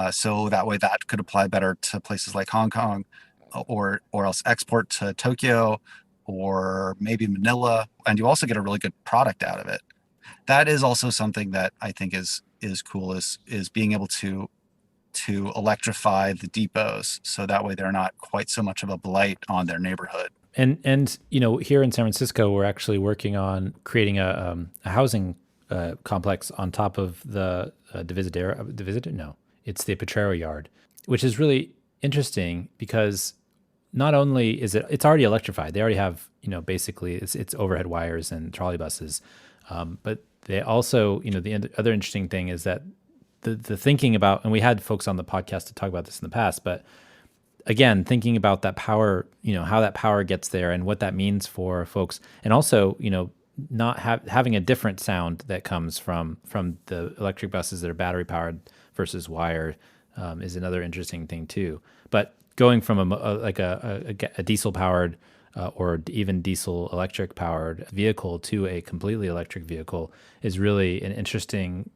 So that way that could apply better to places like Hong Kong, or else export to Tokyo or maybe Manila, and you also get a really good product out of it. That is also something that I think is cool, is being able to electrify the depots, so that way they're not quite so much of a blight on their neighborhood. And here in San Francisco, we're actually working on creating a housing complex on top of the Divisadero. No, it's the Potrero Yard, which is really interesting because not only is it's already electrified, they already have, basically it's overhead wires and trolley buses, but they also, the other interesting thing is that the thinking about, and we had folks on the podcast to talk about this in the past, but again, thinking about that power, how that power gets there and what that means for folks, and also, not having a different sound that comes from the electric buses that are battery powered versus wired is another interesting thing too. But going from a diesel powered or even diesel electric powered vehicle to a completely electric vehicle is really an interesting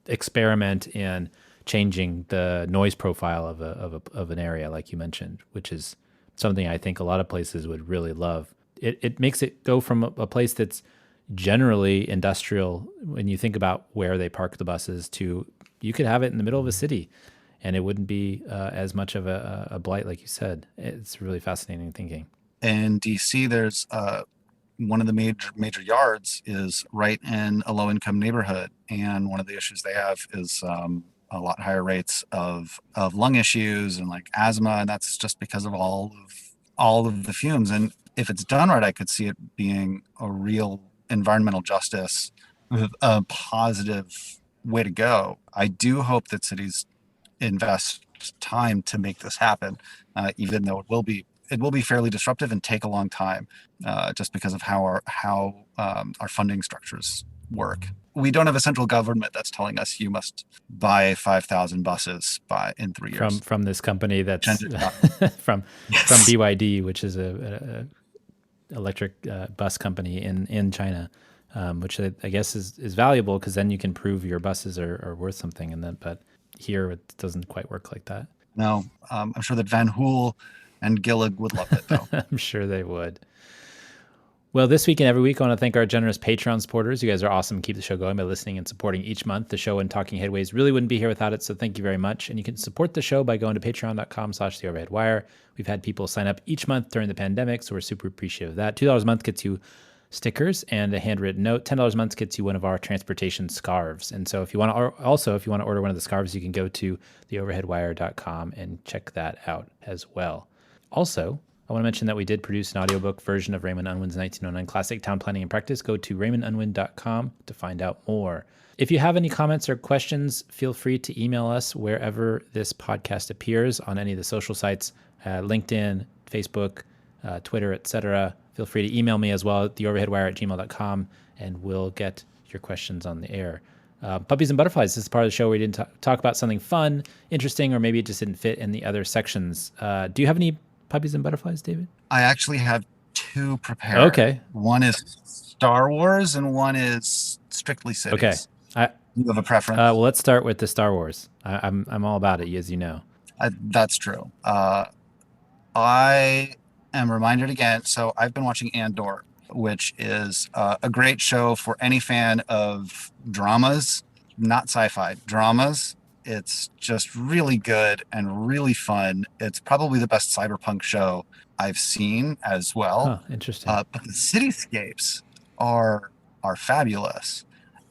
experiment in changing the noise profile of an area, like you mentioned, which is something I think a lot of places would really love. It makes it go from a place that's generally industrial, when you think about where they park the buses, to you could have it in the middle of a city and it wouldn't be as much of a blight, like you said. It's really fascinating thinking. In DC, there's one of the major yards is right in a low-income neighborhood, and one of the issues they have is a lot higher rates of lung issues and like asthma, and that's just because of all of the fumes. And if it's done right, I could see it being a real environmental justice, a positive way to go. I do hope that cities invest time to make this happen, even though it will be fairly disruptive and take a long time, just because of how our funding structures work. We don't have a central government that's telling us you must buy 5,000 buses in 3 years from this company that's from BYD, which is a electric bus company in China. which I guess is valuable because then you can prove your buses are worth something. And then, but here it doesn't quite work like that. No, I'm sure that Van Hool and Gillig would love it, though. I'm sure they would. Well, this week and every week, I want to thank our generous Patreon supporters. You guys are awesome. Keep the show going by listening and supporting each month. The show and Talking Headways really wouldn't be here without it, so thank you very much. And you can support the show by going to patreon.com/theoverheadwire. We've had people sign up each month during the pandemic, so we're super appreciative of that. $2 a month gets you stickers and a handwritten note. $10 a month gets you one of our transportation scarves. And so if you want to order one of the scarves, you can go to theoverheadwire.com and check that out as well. Also, I want to mention that we did produce an audiobook version of Raymond Unwin's 1909 classic, Town Planning and Practice. Go to raymondunwin.com to find out more. If you have any comments or questions, feel free to email us wherever this podcast appears on any of the social sites, LinkedIn, Facebook, Twitter, etc. Feel free to email me as well at theoverheadwire@gmail.com, and we'll get your questions on the air. Puppies and Butterflies, this is part of the show where we didn't talk about something fun, interesting, or maybe it just didn't fit in the other sections. Do you have any Puppies and Butterflies, David? I actually have two prepared. Okay. One is Star Wars and one is strictly cities. Okay. You have a preference? Well, let's start with the Star Wars. I'm all about it, as you know. That's true. I am reminded again. So I've been watching Andor, which is a great show for any fan of dramas, not sci-fi, dramas. It's just really good and really fun. It's probably the best cyberpunk show I've seen as well. Oh, interesting. But the cityscapes are fabulous.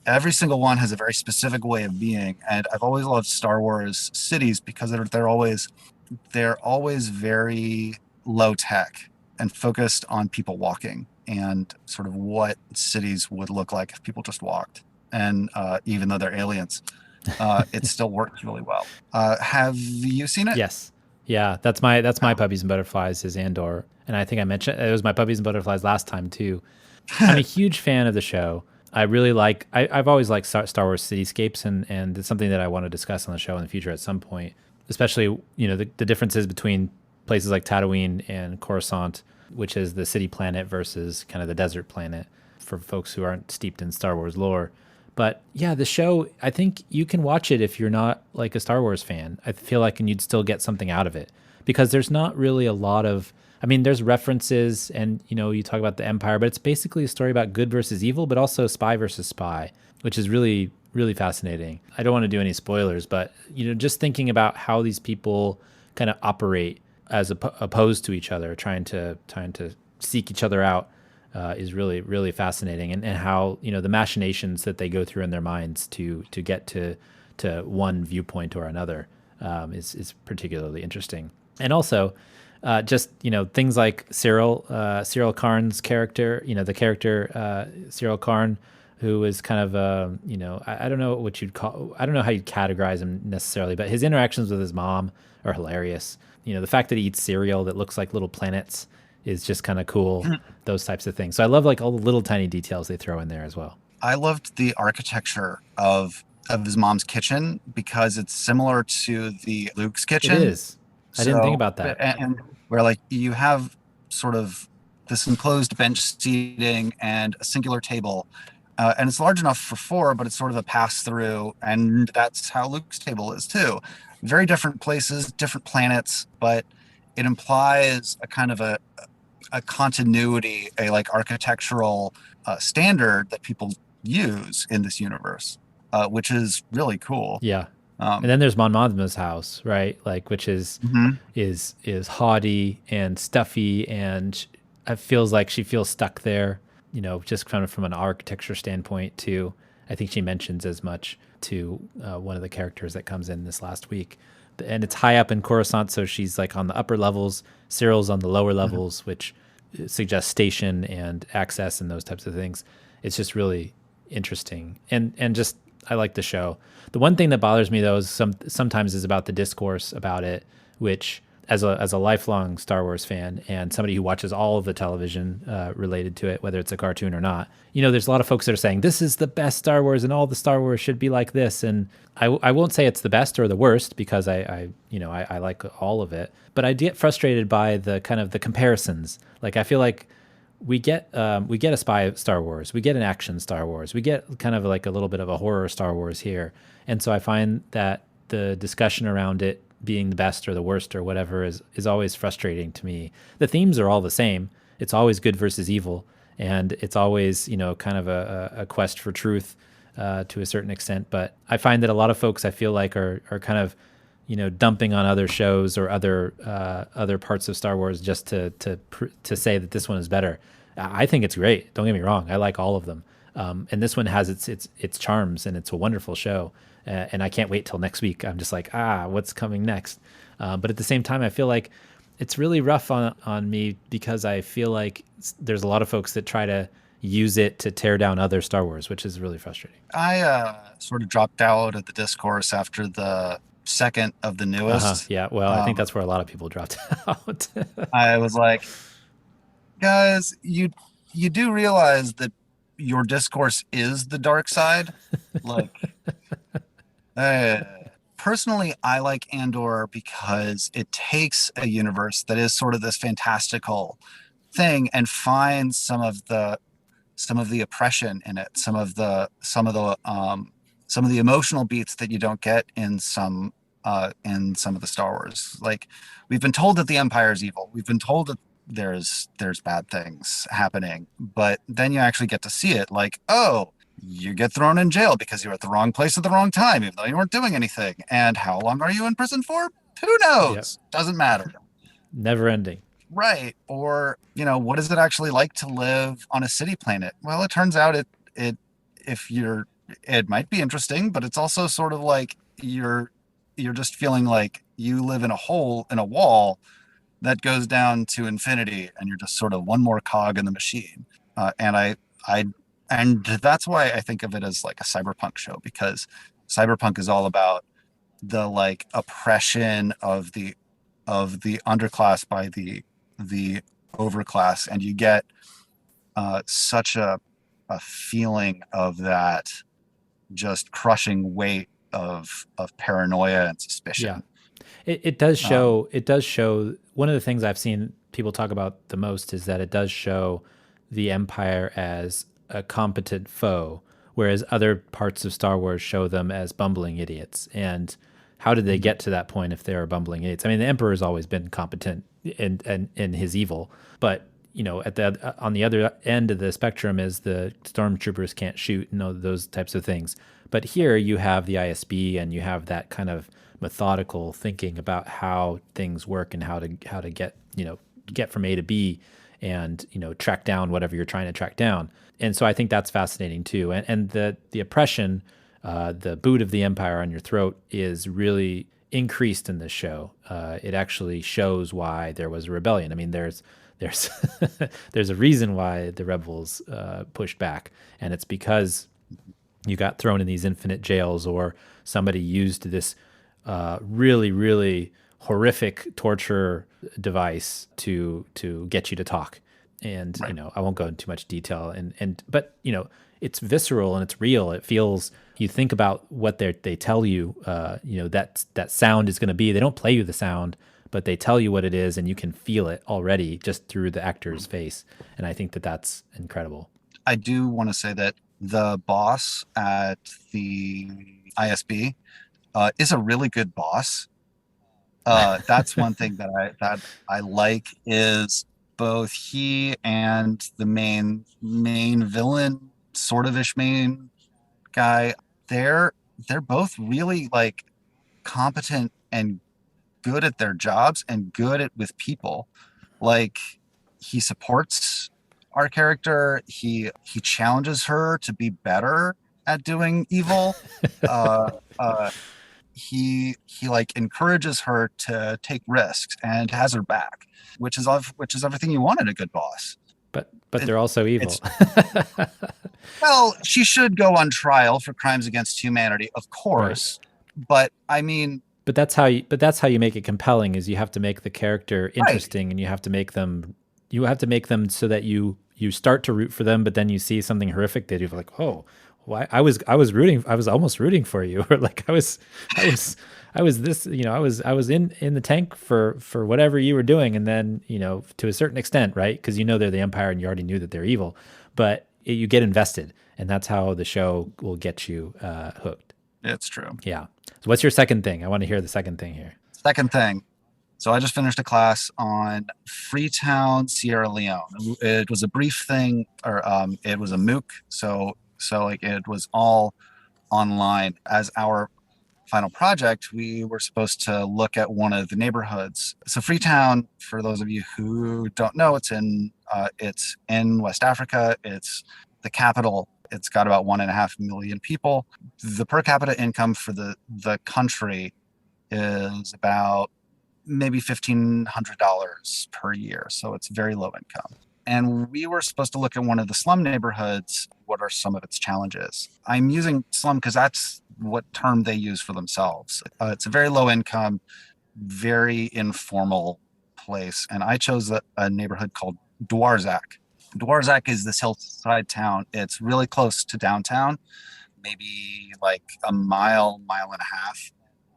Every single one has a very specific way of being, and I've always loved Star Wars cities because they're always very low tech and focused on people walking and sort of what cities would look like if people just walked. And even though they're aliens, it still works really well. Have you seen it? Yes. Yeah, that's my Puppies and Butterflies is Andor. And I think I mentioned it was my Puppies and Butterflies last time too. I'm a huge fan of the show. I really like, I've always liked Star Wars cityscapes, and it's something that I want to discuss on the show in the future at some point, especially, the differences between places like Tatooine and Coruscant, which is the city planet versus kind of the desert planet for folks who aren't steeped in Star Wars lore. But yeah, the show, I think you can watch it if you're not like a Star Wars fan. I feel like, and you'd still get something out of it because there's not really a lot of, there's references and, you talk about the Empire, but it's basically a story about good versus evil, but also spy versus spy, which is really, really fascinating. I don't want to do any spoilers, but, just thinking about how these people kind of operate as opposed to each other, trying to seek each other out, is really, really fascinating. And how, the machinations that they go through in their minds to get to one viewpoint or another, is particularly interesting. And also, things like Cyril Karn's character, the character Cyril Karn, who is kind of I don't know what you'd call, I don't know how you'd categorize him necessarily, but his interactions with his mom are hilarious. The fact that he eats cereal that looks like little planets is just kind of cool. Those types of things. So I love like all the little tiny details they throw in there as well. I loved the architecture of his mom's kitchen because it's similar to the Luke's kitchen. It is. I didn't think about that. And where like you have sort of this enclosed bench seating and a singular table, and it's large enough for four, but it's sort of a pass through, and that's how Luke's table is too. Very different places, different planets, but it implies a kind of a continuity, a like architectural standard that people use in this universe, which is really cool. Yeah. And then there's Mon Mothma's house, right? Like, which is haughty and stuffy, and it feels like she feels stuck there, just kind of from an architecture standpoint too. I think she mentions as much to one of the characters that comes in this last week. And it's high up in Coruscant, so she's like on the upper levels. Cyril's on the lower levels, which suggests station and access and those types of things. It's just really interesting, and just I like the show. The one thing that bothers me though is sometimes is about the discourse about it, which as a lifelong Star Wars fan and somebody who watches all of the television related to it, whether it's a cartoon or not, there's a lot of folks that are saying this is the best Star Wars and all the Star Wars should be like this. And I won't say it's the best or the worst because I like all of it, but I get frustrated by the kind of the comparisons. Like I feel like we get a spy Star Wars, we get an action Star Wars, we get kind of like a little bit of a horror Star Wars here, and so I find that the discussion around it being the best or the worst or whatever is always frustrating to me. The themes are all the same. It's always good versus evil, and it's always kind of a quest for truth to a certain extent. But I find that a lot of folks I feel like are kind of dumping on other shows or other parts of Star Wars just to say that this one is better. I think it's great. Don't get me wrong. I like all of them, and this one has its charms, and it's a wonderful show. And I can't wait till next week. I'm just like, what's coming next? But at the same time, I feel like it's really rough on me because I feel like there's a lot of folks that try to use it to tear down other Star Wars, which is really frustrating. I sort of dropped out of the discourse after the second of the newest. Yeah, well, I think that's where a lot of people dropped out. I was like, guys, you do realize that your discourse is the dark side? Like, personally, I like Andor because it takes a universe that is sort of this fantastical thing and finds some of the oppression in it, some of the emotional beats that you don't get in some of the Star Wars. Like, we've been told that the Empire is evil. We've been told that there's bad things happening, but then you actually get to see it. Like, oh, you get thrown in jail because you're at the wrong place at the wrong time, even though you weren't doing anything. And how long are you in prison for? Who knows? Yep. Doesn't matter. Never ending. Right. Or, what is it actually like to live on a city planet? Well, it turns out it might be interesting, but it's also sort of like you're just feeling like you live in a hole in a wall that goes down to infinity, and you're just sort of one more cog in the machine. And that's why I think of it as like a cyberpunk show, because cyberpunk is all about the like oppression of the underclass by the overclass, and you get such a feeling of that just crushing weight of paranoia and suspicion. Yeah. It does show. It does show. One of the things I've seen people talk about the most is that it does show the Empire as a competent foe, whereas other parts of Star Wars show them as bumbling idiots. And how did they get to that point if they are bumbling idiots? I mean, the Emperor's always been competent in his evil, but on the other end of the spectrum is the stormtroopers can't shoot and those types of things. But here you have the ISB, and you have that kind of methodical thinking about how things work and how to get from A to B, and track down whatever you're trying to track down. And so I think that's fascinating too. And the oppression, the boot of the Empire on your throat, is really increased in this show. It actually shows why there was a rebellion. I mean, there's there's a reason why the rebels pushed back, and it's because you got thrown in these infinite jails, or somebody used this really, really horrific torture device to get you to talk. And right. I won't go into too much detail, but it's visceral and it's real. It feels, you think about what they tell you, that sound is going to be. They don't play you the sound, but they tell you what it is, and you can feel it already just through the actor's face. And I think that that's incredible. I do want to say that the boss at the ISB is a really good boss. That's one thing that I like, is both he and the main villain, sort of ish main guy, they're both really like competent and good at their jobs and good at with people. Like, he supports our character, he challenges her to be better at doing evil. He like encourages her to take risks and has her back, which is everything you want in a good boss. But they're also evil. Well, she should go on trial for crimes against humanity, of course. Right. But I mean, but that's how you make it compelling, is you have to make the character interesting, right. And you have to make them so that you start to root for them, but then you see something horrific that you're like, oh, why I was almost rooting for you, or like I was I was this, I was in the tank for whatever you were doing, and then to a certain extent, right? Because they're the empire, and you already knew that they're evil, but you get invested, and that's how the show will get you hooked. It's true. Yeah. So what's your second thing? I want to hear the second thing here. Second thing. So I just finished a class on Freetown, Sierra Leone. It was a brief thing, or it was a MOOC. So like it was all online. As our final project, we were supposed to look at one of the neighborhoods. So Freetown, for those of you who don't know, it's in West Africa. It's the capital. It's got about 1.5 million people. The per capita income for the country is about maybe $1,500 per year. So it's very low income. And we were supposed to look at one of the slum neighborhoods. What are some of its challenges? I'm using slum because that's what term they use for themselves. It's a very low income, very informal place. And I chose a neighborhood called Dwarzak. Dwarzak is this hillside town. It's really close to downtown, maybe like a mile and a half.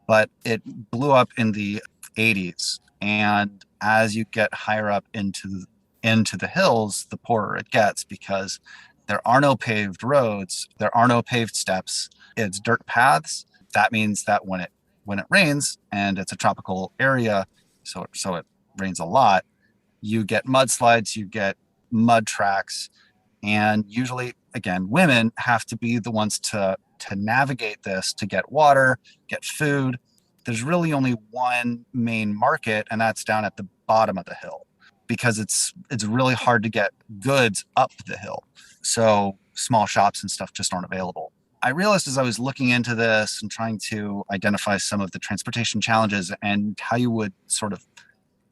But it blew up in the 80s. And as you get higher up into the hills, the poorer it gets, because there are no paved roads, there are no paved steps. It's dirt paths. That means that when it rains, and it's a tropical area, so it rains a lot, you get mudslides, you get mud tracks, and usually, again, women have to be the ones to navigate this, to get water, get food. There's really only one main market, and that's down at the bottom of the hill, because it's really hard to get goods up the hill. So small shops and stuff just aren't available. I realized as I was looking into this and trying to identify some of the transportation challenges and how you would sort of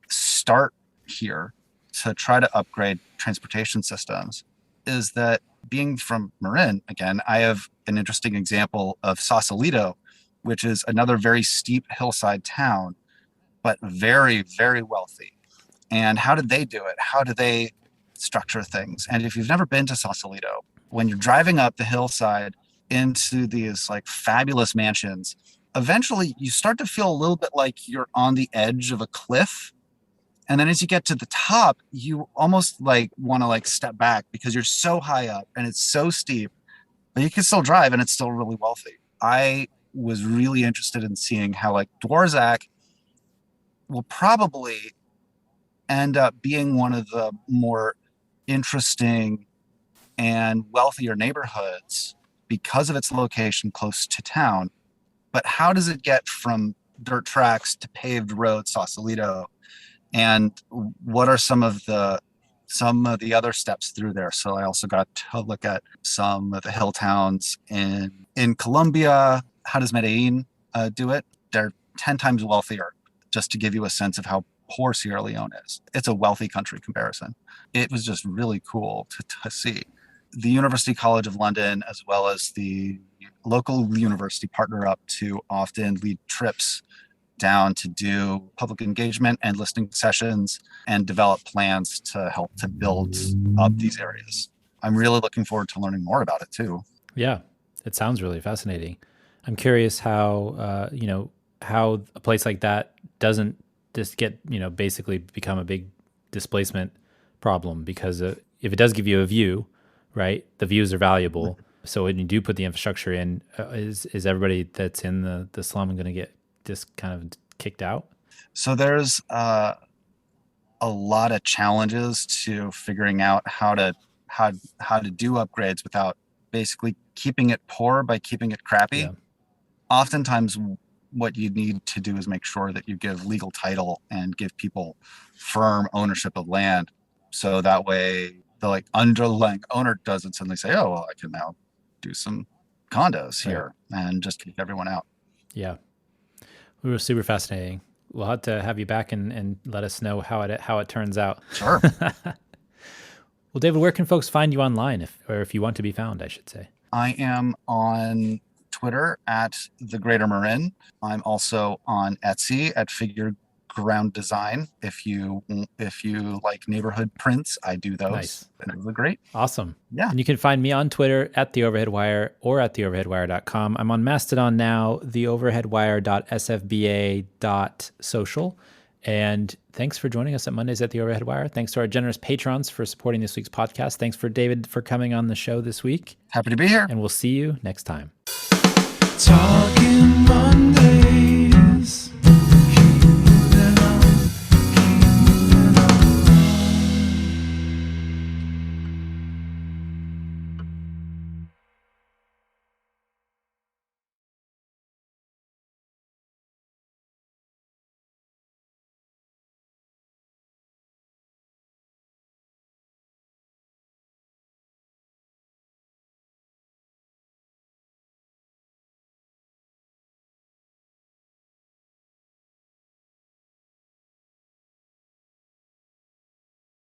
start here to try to upgrade transportation systems, is that being from Marin, again, I have an interesting example of Sausalito, which is another very steep hillside town, but very, very wealthy. And how did they do it? How do they structure things? And if you've never been to Sausalito, when you're driving up the hillside into these like fabulous mansions, eventually you start to feel a little bit like you're on the edge of a cliff. And then as you get to the top, you almost like want to like step back, because you're so high up and it's so steep, but you can still drive and it's still really wealthy. I was really interested in seeing how like Dwarzak will probably end up being one of the more interesting and wealthier neighborhoods because of its location close to town. But how does it get from dirt tracks to paved roads, Sausalito? And what are some of the other steps through there? So I also got to look at some of the hill towns in Colombia. How does Medellin do it? They're 10 times wealthier, just to give you a sense of how poor Sierra Leone is. It's a wealthy country comparison. It was just really cool to see. The University College of London, as well as the local university, partner up to often lead trips down to do public engagement and listening sessions and develop plans to help to build up these areas. I'm really looking forward to learning more about it too. Yeah, it sounds really fascinating. I'm curious how, how a place like that doesn't just get, basically become a big displacement problem, because if it does give you a view, right, the views are valuable. So when you do put the infrastructure in, is everybody that's in the slum going to get just kind of kicked out? So there's a lot of challenges to figuring out how to do upgrades without basically keeping it poor by keeping it crappy. Yeah. Oftentimes what you need to do is make sure that you give legal title and give people firm ownership of land. So that way the like underlying owner doesn't suddenly say, oh, well, I can now do some condos here and just kick everyone out. Yeah. It was super fascinating. We'll have to have you back and let us know how it turns out. Sure. Well, David, where can folks find you online, if you want to be found, I should say? I am on Twitter at the Greater Marin. I'm also on Etsy at Figure background design. If you like neighborhood prints, I do those. Nice. And those are great. Awesome. Yeah. And you can find me on Twitter at The Overhead Wire or at TheOverheadWire.com. I'm on Mastodon now, theoverheadwire.sfba.social. And thanks for joining us at Mondays at The Overhead Wire. Thanks to our generous patrons for supporting this week's podcast. Thanks for David for coming on the show this week. Happy to be here. And we'll see you next time. Talking